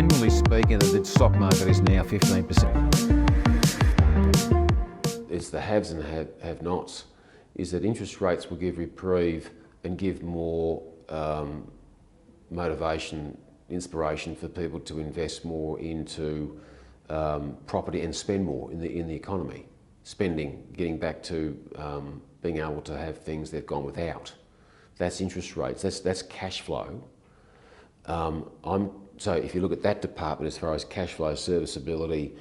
generally speaking, the stock market is now 15%. It's the haves and have-nots, is that interest rates will give reprieve and give more motivation, inspiration for people to invest more into property and spend more in the economy. Spending, getting back to being able to have things they've gone without. That's interest rates, that's cash flow. So if you look at that department as far as cash flow, serviceability,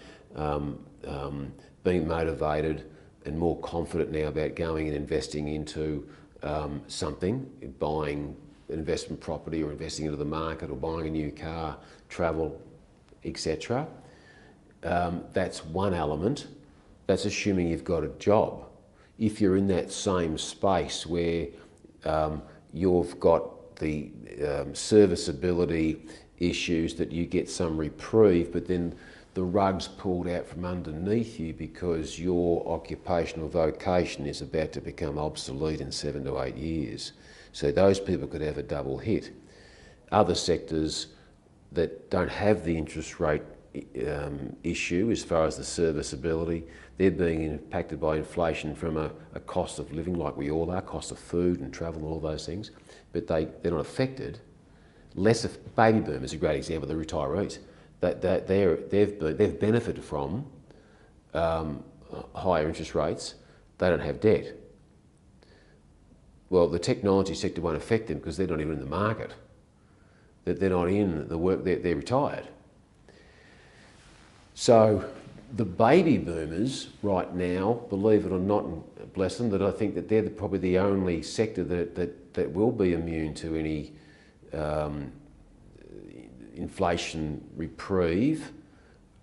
being motivated and more confident now about going and investing into something, buying investment property or investing into the market or buying a new car, travel, etc. That's one element. That's assuming you've got a job. If you're in that same space where you've got the serviceability issues, that you get some reprieve, but then the rug's pulled out from underneath you because your occupational vocation is about to become obsolete in 7 to 8 years. So those people could have a double hit. Other sectors that don't have the interest rate issue as far as the serviceability, they're being impacted by inflation from a cost of living, like we all are, cost of food and travel and all those things, but they're not affected. Baby boomers is a great example, the retirees. They've benefited from higher interest rates. They don't have debt. Well, the technology sector won't affect them because they're not even in the market. They're not in the work, they're retired. So the baby boomers right now, believe it or not, and bless them, that I think that they're probably the only sector that will be immune to any inflation reprieve,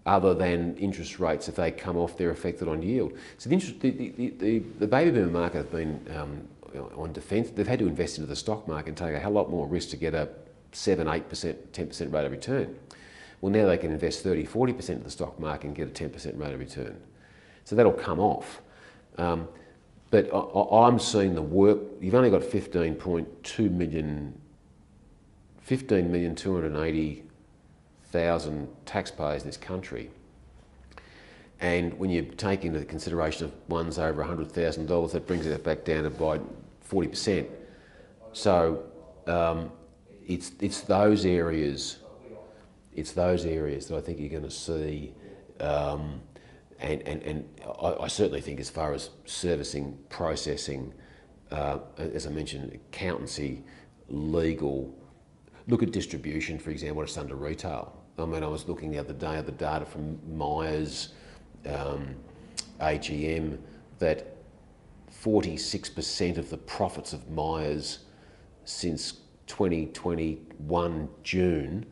other than interest rates. If they come off, they're affected on yield. So the baby boomer market have been on defence. They've had to invest into the stock market and take a hell lot more risk to get a 7, 8%, 10% rate of return. Well, now they can invest 30, 40% into the stock market and get a 10% rate of return. So that'll come off. But I'm seeing the work. You've only got 15,280,000 taxpayers in this country. And when you take into consideration of ones over $100,000, that brings it back down to by 40%. So it's those areas. It's those areas that I think you're going to see, and I certainly think as far as servicing, processing, as I mentioned, accountancy, legal. Look at distribution, for example, it's under retail. I mean, I was looking the other day at the data from Myers, AGM, that 46% of the profits of Myers since 2021 June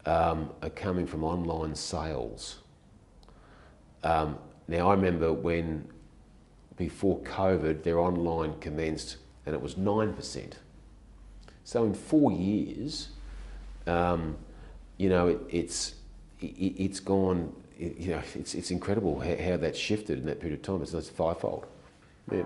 are coming from online sales. Now, I remember when, before COVID, their online commenced and it was 9%. So in 4 years, you know, it's gone, you know, it's incredible how that's shifted in that period of time. It's fivefold. Yeah.